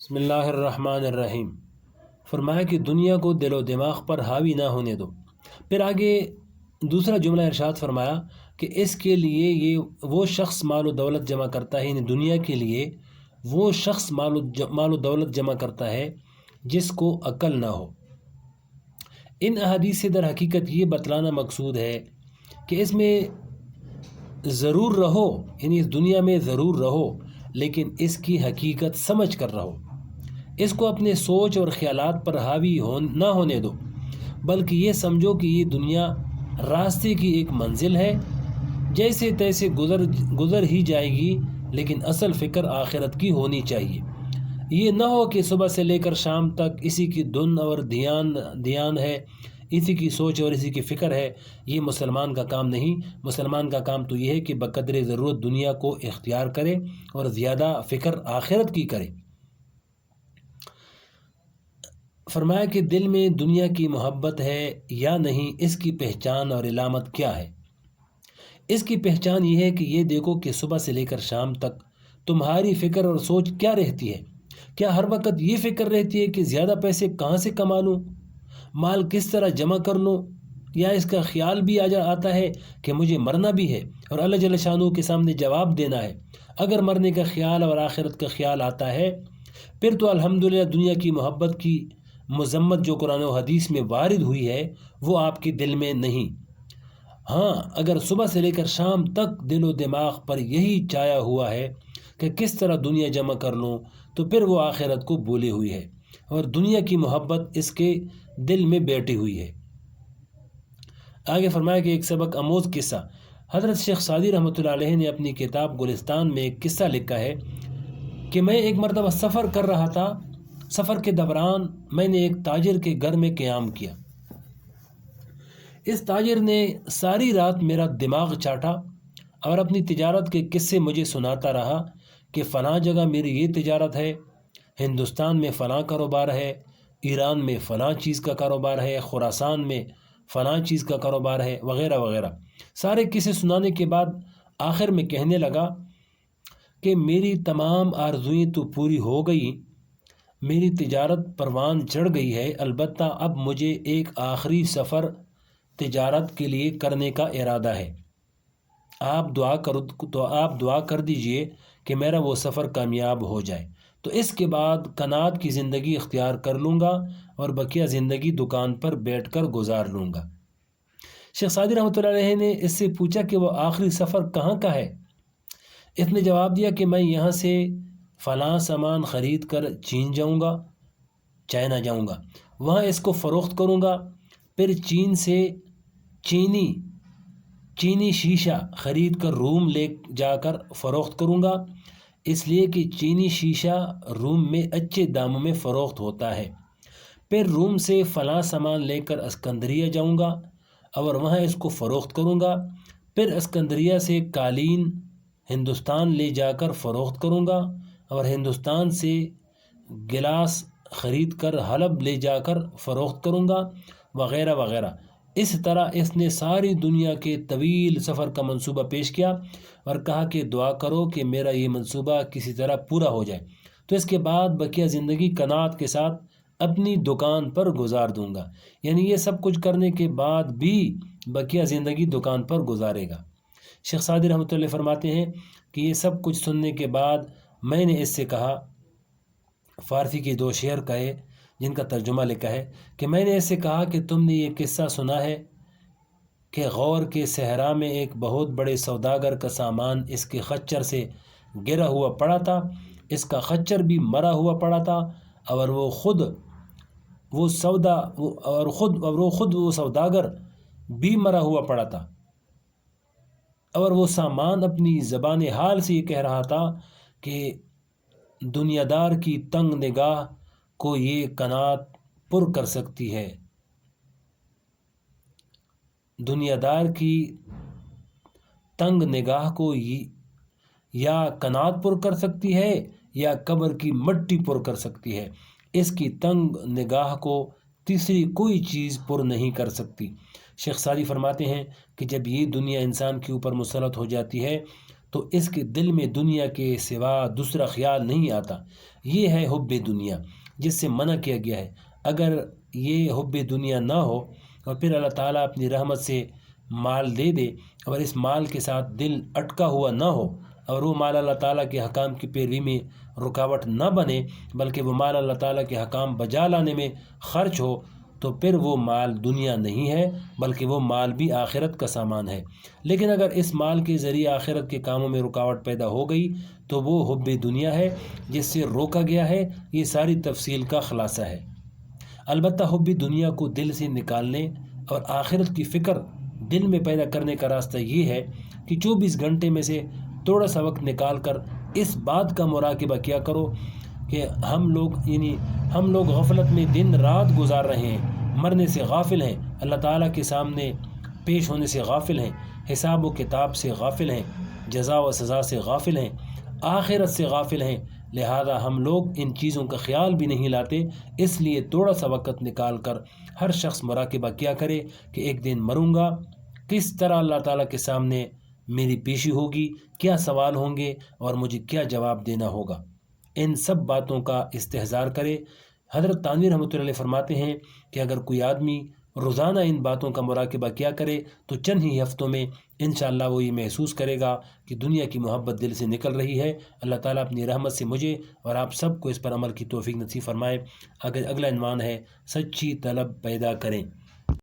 بسم اللہ الرحمن الرحیم۔ فرمایا کہ دنیا کو دل و دماغ پر حاوی نہ ہونے دو۔ پھر آگے دوسرا جملہ ارشاد فرمایا کہ اس کے لیے وہ شخص مال و دولت جمع کرتا ہے، یعنی دنیا کے لیے وہ شخص مال و دولت جمع کرتا ہے جس کو عقل نہ ہو۔ ان احادیث سے در حقیقت یہ بتلانا مقصود ہے کہ اس میں ضرور رہو، یعنی اس دنیا میں ضرور رہو، لیکن اس کی حقیقت سمجھ کر رہو۔ اس کو اپنے سوچ اور خیالات پر حاوی نہ ہونے دو، بلکہ یہ سمجھو کہ یہ دنیا راستے کی ایک منزل ہے، جیسے تیسے گزر ہی جائے گی، لیکن اصل فکر آخرت کی ہونی چاہیے۔ یہ نہ ہو کہ صبح سے لے کر شام تک اسی کی دھن اور دھیان ہے، اسی کی سوچ اور اسی کی فکر ہے۔ یہ مسلمان کا کام نہیں۔ مسلمان کا کام تو یہ ہے کہ بقدر ضرورت دنیا کو اختیار کرے اور زیادہ فکر آخرت کی کرے۔ فرمایا کہ دل میں دنیا کی محبت ہے یا نہیں، اس کی پہچان اور علامت کیا ہے؟ اس کی پہچان یہ ہے کہ یہ دیکھو کہ صبح سے لے کر شام تک تمہاری فکر اور سوچ کیا رہتی ہے۔ کیا ہر وقت یہ فکر رہتی ہے کہ زیادہ پیسے کہاں سے کما لوں، مال کس طرح جمع کر لوں، یا اس کا خیال بھی آتا ہے کہ مجھے مرنا بھی ہے اور اللہ جل شانہ کے سامنے جواب دینا ہے؟ اگر مرنے کا خیال اور آخرت کا خیال آتا ہے، پھر تو الحمدللہ دنیا کی محبت کی مذمت جو قرآن و حدیث میں وارد ہوئی ہے وہ آپ کے دل میں نہیں۔ ہاں، اگر صبح سے لے کر شام تک دل و دماغ پر یہی چایا ہوا ہے کہ کس طرح دنیا جمع کر لوں، تو پھر وہ آخرت کو بھولے ہوئی ہے اور دنیا کی محبت اس کے دل میں بیٹھی ہوئی ہے۔ آگے فرمایا کہ ایک سبق آموز قصہ، حضرت شیخ سعدی رحمۃ اللہ علیہ نے اپنی کتاب گلستان میں ایک قصہ لکھا ہے کہ میں ایک مرتبہ سفر کر رہا تھا۔ سفر کے دوران میں نے ایک تاجر کے گھر میں قیام کیا۔ اس تاجر نے ساری رات میرا دماغ چاٹا اور اپنی تجارت کے قصے مجھے سناتا رہا کہ فلاں جگہ میری یہ تجارت ہے، ہندوستان میں فلاں کاروبار ہے، ایران میں فلاں چیز کا کاروبار ہے، خراسان میں فلاں چیز کا کاروبار ہے، وغیرہ وغیرہ۔ سارے قصے سنانے کے بعد آخر میں کہنے لگا کہ میری تمام آرزوئیں تو پوری ہو گئی، میری تجارت پروان چڑھ گئی ہے، البتہ اب مجھے ایک آخری سفر تجارت کے لیے کرنے کا ارادہ ہے۔ آپ دعا کر دیجئے کہ میرا وہ سفر کامیاب ہو جائے، تو اس کے بعد قناعت کی زندگی اختیار کر لوں گا اور بقیہ زندگی دکان پر بیٹھ کر گزار لوں گا۔ شیخ سعدی رحمۃ اللہ علیہ نے اس سے پوچھا کہ وہ آخری سفر کہاں کا ہے؟ اس نے جواب دیا کہ میں یہاں سے فلاں سامان خرید کر چین جاؤں گا، چائنا جاؤں گا، وہاں اس کو فروخت کروں گا، پھر چین سے چینی شیشہ خرید کر روم لے جا کر فروخت کروں گا، اس لیے کہ چینی شیشہ روم میں اچھے داموں میں فروخت ہوتا ہے۔ پھر روم سے فلاں سامان لے کر اسکندریہ جاؤں گا اور وہاں اس کو فروخت کروں گا، پھر اسکندریہ سے قالین ہندوستان لے جا کر فروخت کروں گا اور ہندوستان سے گلاس خرید کر حلب لے جا کر فروخت کروں گا، وغیرہ وغیرہ۔ اس طرح اس نے ساری دنیا کے طویل سفر کا منصوبہ پیش کیا اور کہا کہ دعا کرو کہ میرا یہ منصوبہ کسی طرح پورا ہو جائے، تو اس کے بعد بقیہ زندگی قناعت کے ساتھ اپنی دکان پر گزار دوں گا۔ یعنی یہ سب کچھ کرنے کے بعد بھی بقیہ زندگی دکان پر گزارے گا۔ شیخ سعدی رحمۃ اللہ فرماتے ہیں کہ یہ سب کچھ سننے کے بعد میں نے اس سے کہا، فارسی کے 2 شعر کہے جن کا ترجمہ لکھا ہے کہ میں نے اس سے کہا کہ تم نے یہ قصہ سنا ہے کہ غور کے صحرا میں ایک بہت بڑے سوداگر کا سامان اس کے خچر سے گرا ہوا پڑا تھا، اس کا خچر بھی مرا ہوا پڑا تھا اور وہ سوداگر بھی مرا ہوا پڑا تھا، اور وہ سامان اپنی زبان حال سے یہ کہہ رہا تھا کہ دنیا دار کی تنگ نگاہ کو یہ قناعت پر کر سکتی ہے، دنیا دار کی تنگ نگاہ کو یا قناعت پر کر سکتی ہے یا قبر کی مٹی پر کر سکتی ہے، اس کی تنگ نگاہ کو تیسری کوئی چیز پر نہیں کر سکتی۔ شیخ سعدی فرماتے ہیں کہ جب یہ دنیا انسان کے اوپر مسلط ہو جاتی ہے تو اس کے دل میں دنیا کے سوا دوسرا خیال نہیں آتا۔ یہ ہے حب دنیا جس سے منع کیا گیا ہے۔ اگر یہ حب دنیا نہ ہو اور پھر اللہ تعالیٰ اپنی رحمت سے مال دے دے اور اس مال کے ساتھ دل اٹکا ہوا نہ ہو اور وہ مال اللہ تعالیٰ کے حکام کی پیروی میں رکاوٹ نہ بنے بلکہ وہ مال اللہ تعالیٰ کے حکام بجا لانے میں خرچ ہو، تو پھر وہ مال دنیا نہیں ہے بلکہ وہ مال بھی آخرت کا سامان ہے۔ لیکن اگر اس مال کے ذریعے آخرت کے کاموں میں رکاوٹ پیدا ہو گئی تو وہ حب دنیا ہے جس سے روکا گیا ہے۔ یہ ساری تفصیل کا خلاصہ ہے۔ البتہ حب دنیا کو دل سے نکالنے اور آخرت کی فکر دل میں پیدا کرنے کا راستہ یہ ہے کہ 24 گھنٹے میں سے تھوڑا سا وقت نکال کر اس بات کا مراقبہ کیا کرو کہ ہم لوگ غفلت میں دن رات گزار رہے ہیں، مرنے سے غافل ہیں، اللہ تعالیٰ کے سامنے پیش ہونے سے غافل ہیں، حساب و کتاب سے غافل ہیں، جزا و سزا سے غافل ہیں، آخرت سے غافل ہیں۔ لہذا ہم لوگ ان چیزوں کا خیال بھی نہیں لاتے۔ اس لیے تھوڑا سا وقت نکال کر ہر شخص مراقبہ کیا کرے کہ ایک دن مروں گا، کس طرح اللہ تعالیٰ کے سامنے میری پیشی ہوگی، کیا سوال ہوں گے اور مجھے کیا جواب دینا ہوگا۔ ان سب باتوں کا استحضار کرے۔ حضرت تانوی رحمۃ اللہ علیہ فرماتے ہیں کہ اگر کوئی آدمی روزانہ ان باتوں کا مراقبہ کیا کرے تو چند ہی ہفتوں میں انشاءاللہ وہ یہ محسوس کرے گا کہ دنیا کی محبت دل سے نکل رہی ہے۔ اللہ تعالیٰ اپنی رحمت سے مجھے اور آپ سب کو اس پر عمل کی توفیق نصیب فرمائے۔ اگر اگلا عنوان ہے سچی طلب پیدا کریں۔